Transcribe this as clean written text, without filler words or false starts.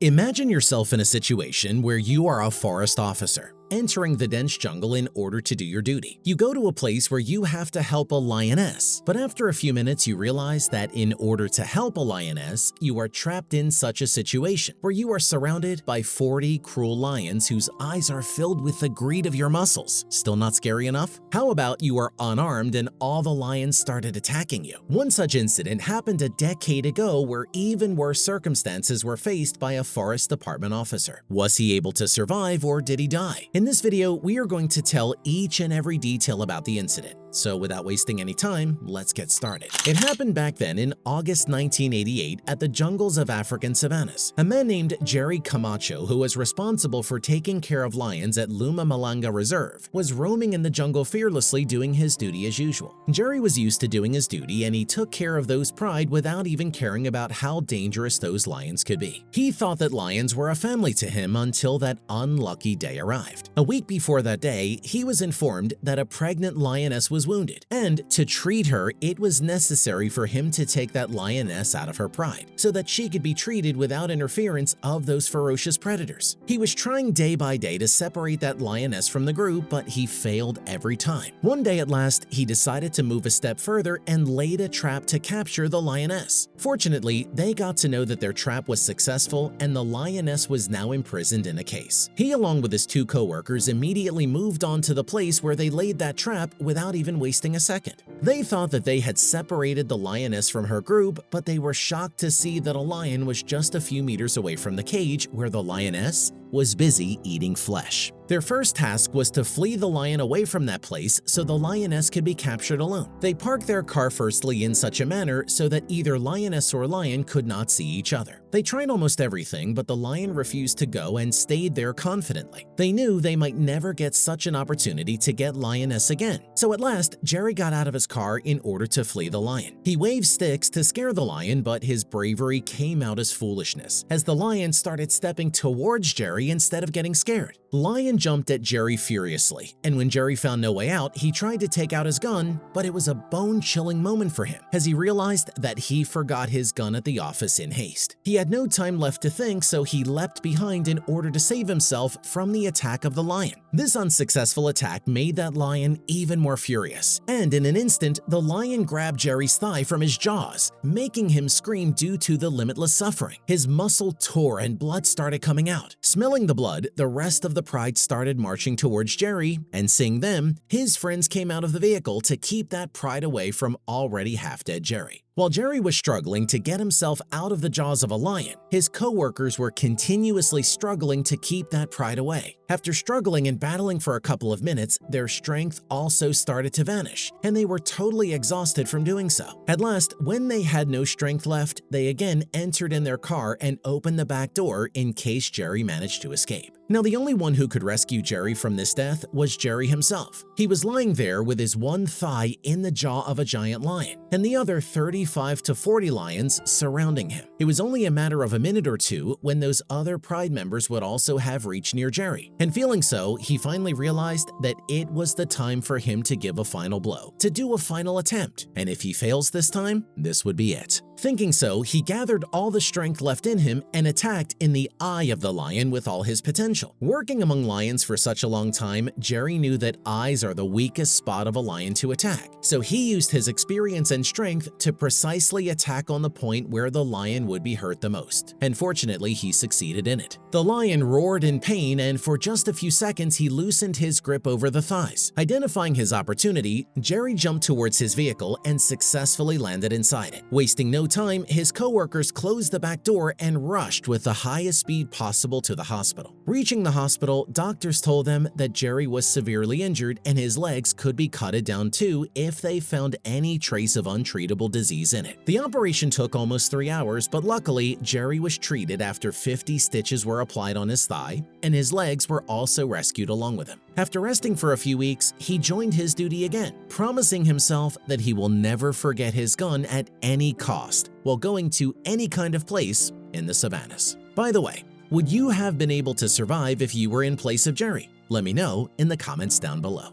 Imagine yourself in a situation where you are a forest officer, entering the dense jungle in order to do your duty. You go to a place where you have to help a lioness, but after a few minutes you realize that in order to help a lioness, you are trapped in such a situation where you are surrounded by 40 cruel lions whose eyes are filled with the greed of your muscles. Still not scary enough? How about you are unarmed and all the lions started attacking you? One such incident happened a decade ago where even worse circumstances were faced by a forest department officer. Was he able to survive or did he die? In this video, we are going to tell each and every detail about the incident. So without wasting any time, let's get started. It happened back then in August 1988 at the jungles of African savannas. A man named Gerrie Camacho, who was responsible for taking care of lions at Looma Malaanga Reserve, was roaming in the jungle fearlessly doing his duty as usual. Gerrie was used to doing his duty and he took care of those pride without even caring about how dangerous those lions could be. He thought that lions were a family to him until that unlucky day arrived. A week before that day, he was informed that a pregnant lioness was wounded, and to treat her, it was necessary for him to take that lioness out of her pride so that she could be treated without interference of those ferocious predators. He was trying day by day to separate that lioness from the group, but he failed every time. One day at last, he decided to move a step further and laid a trap to capture the lioness. Fortunately, they got to know that their trap was successful and the lioness was now imprisoned in a case. He, along with his two co-workers, immediately moved on to the place where they laid that trap without even wasting a second. They thought that they had separated the lioness from her group, but they were shocked to see that a lion was just a few meters away from the cage where the lioness was busy eating flesh. Their first task was to flee the lion away from that place so the lioness could be captured alone. They parked their car firstly in such a manner so that either lioness or lion could not see each other. They tried almost everything, but the lion refused to go and stayed there confidently. They knew they might never get such an opportunity to get lioness again. So at last, Gerrie got out of his car in order to flee the lion. He waved sticks to scare the lion, but his bravery came out as foolishness, as the lion started stepping towards Gerrie instead of getting scared. Lion jumped at Gerrie furiously, and when Gerrie found no way out, he tried to take out his gun, but it was a bone-chilling moment for him as he realized that he forgot his gun at the office in haste. He had no time left to think, so he leapt behind in order to save himself from the attack of the lion. This unsuccessful attack made that lion even more furious, and in an instant, the lion grabbed Gerrie's thigh from his jaws, making him scream due to the limitless suffering. His muscle tore and blood started coming out. Smelling the blood, the rest of the pride started marching towards Gerrie, and seeing them, his friends came out of the vehicle to keep that pride away from already half-dead Gerrie. While Gerrie was struggling to get himself out of the jaws of a lion, his co-workers were continuously struggling to keep that pride away. After struggling and battling for a couple of minutes, their strength also started to vanish, and they were totally exhausted from doing so. At last, when they had no strength left, they again entered in their car and opened the back door in case Gerrie managed to escape. Now, the only one who could rescue Gerrie from this death was Gerrie himself. He was lying there with his one thigh in the jaw of a giant lion, and the other 35 to 40 lions surrounding him. It was only a matter of a minute or two when those other pride members would also have reached near Gerrie. And feeling so, he finally realized that it was the time for him to give a final blow, to do a final attempt, and if he fails this time, this would be it. Thinking so, he gathered all the strength left in him and attacked in the eye of the lion with all his potential. Working among lions for such a long time, Gerrie knew that eyes are the weakest spot of a lion to attack, so he used his experience and strength to precisely attack on the point where the lion would be hurt the most, and fortunately he succeeded in it. The lion roared in pain, and for just a few seconds he loosened his grip over the thighs. Identifying his opportunity, Gerrie jumped towards his vehicle and successfully landed inside it. Wasting no time, his co-workers closed the back door and rushed with the highest speed possible to the hospital. Reaching the hospital, doctors told them that Gerrie was severely injured and his legs could be cutted down too if they found any trace of untreatable disease in it. The operation took almost 3 hours, but luckily, Gerrie was treated after 50 stitches were applied on his thigh, and his legs were also rescued along with him. After resting for a few weeks, he joined his duty again, promising himself that he will never forget his gun at any cost while going to any kind of place in the savannas. By the way, would you have been able to survive if you were in place of Gerrie? Let me know in the comments down below.